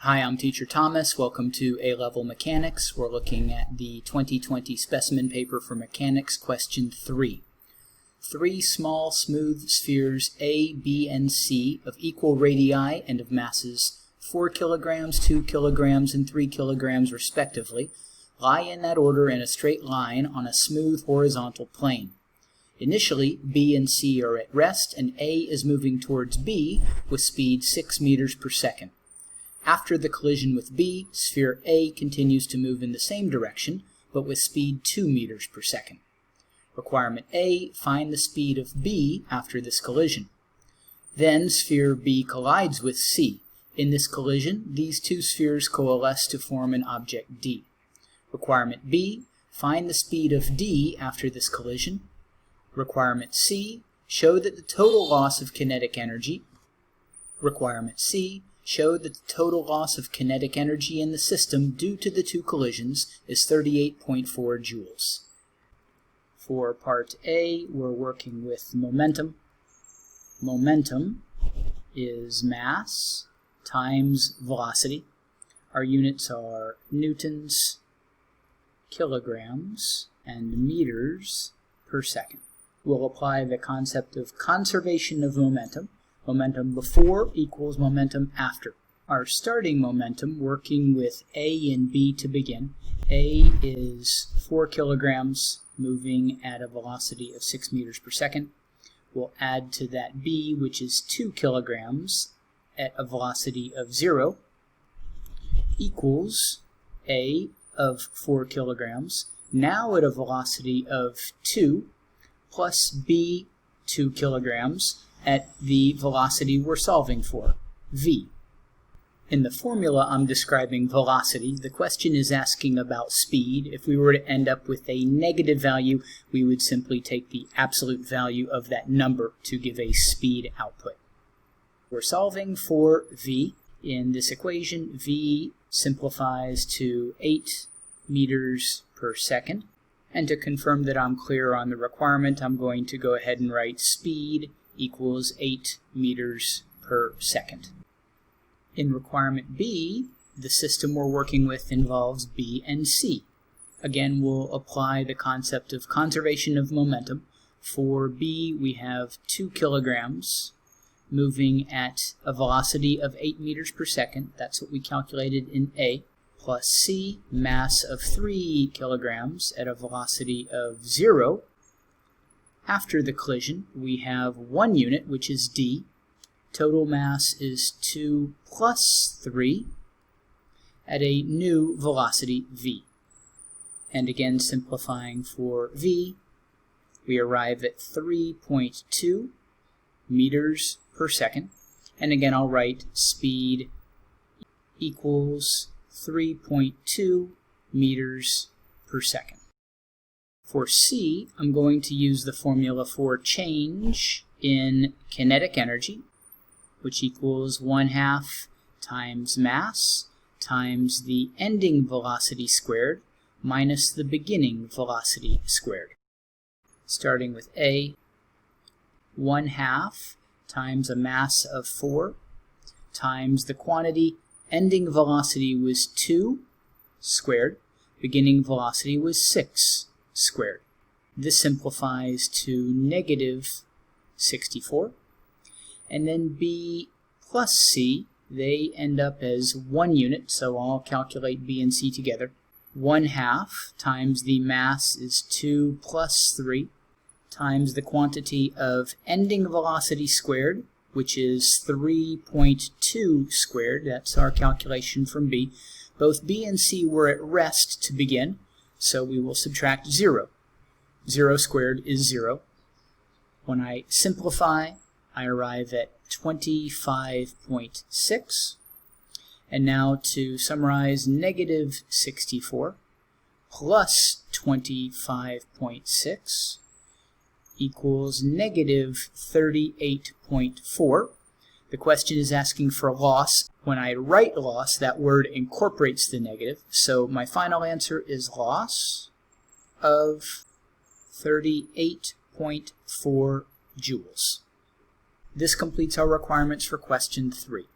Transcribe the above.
Hi, I'm Teacher Thomas. Welcome to A-Level Mechanics. We're looking at the 2020 specimen paper for Mechanics, question 3. 3 small smooth spheres A, B, and C of equal radii and of masses 4 kilograms, 2 kilograms, and 3 kilograms respectively lie in that order in a straight line on a smooth horizontal plane. Initially, B and C are at rest and A is moving towards B with speed 6 meters per second. After the collision with B, sphere A continues to move in the same direction, but with speed 2 meters per second. Requirement A, find the speed of B after this collision. Then sphere B collides with C. In this collision, these two spheres coalesce to form an object D. Requirement B, find the speed of D after this collision. Requirement C, show that the total loss of kinetic energy. Requirement C, show that the total loss of kinetic energy in the system due to the two collisions is 38.4 joules. For part A, we're working with momentum. Momentum is mass times velocity. Our units are newtons, kilograms, and meters per second. We'll apply the concept of conservation of momentum. Momentum before equals momentum after. Our starting momentum, working with A and B to begin. A is 4 kilograms, moving at a velocity of 6 meters per second. We'll add to that B, which is 2 kilograms at a velocity of 0, equals A of 4 kilograms, now at a velocity of 2, plus B, 2 kilograms, at the velocity we're solving for, v. In the formula I'm describing velocity. The question is asking about speed. If we were to end up with a negative value, we would simply take the absolute value of that number to give a speed output. We're solving for v. In this equation, v simplifies to 8 meters per second. And to confirm that I'm clear on the requirement, I'm going to go ahead and write speed equals 8 meters per second. In requirement B, the system we're working with involves B and C. Again, we'll apply the concept of conservation of momentum. For B, we have 2 kilograms moving at a velocity of 8 meters per second. That's what we calculated in A. Plus C, mass of 3 kilograms at a velocity of 0. After the collision, we have 1 unit, which is D. Total mass is 2 plus 3 at a new velocity v. And again, simplifying for v, we arrive at 3.2 meters per second. And again, I'll write speed equals 3.2 meters per second. For C, I'm going to use the formula for change in kinetic energy, which equals 1/2 times mass times the ending velocity squared minus the beginning velocity squared. Starting with A, 1/2 times a mass of 4 times the quantity ending velocity was 2 squared, beginning velocity was 6 squared. This simplifies to negative 64. And then B plus C, they end up as 1 unit, so I'll calculate B and C together. 1/2 times the mass is 2 plus 3 times the quantity of ending velocity squared, which is 3.2 squared. That's our calculation from B. Both B and C were at rest to begin, so we will subtract 0. 0 squared is 0. When I simplify, I arrive at 25.6. And now to summarize, negative 64 plus 25.6 equals negative 38.4. The question is asking for loss. When I write loss, that word incorporates the negative. So my final answer is loss of 38.4 joules. This completes our requirements for question 3.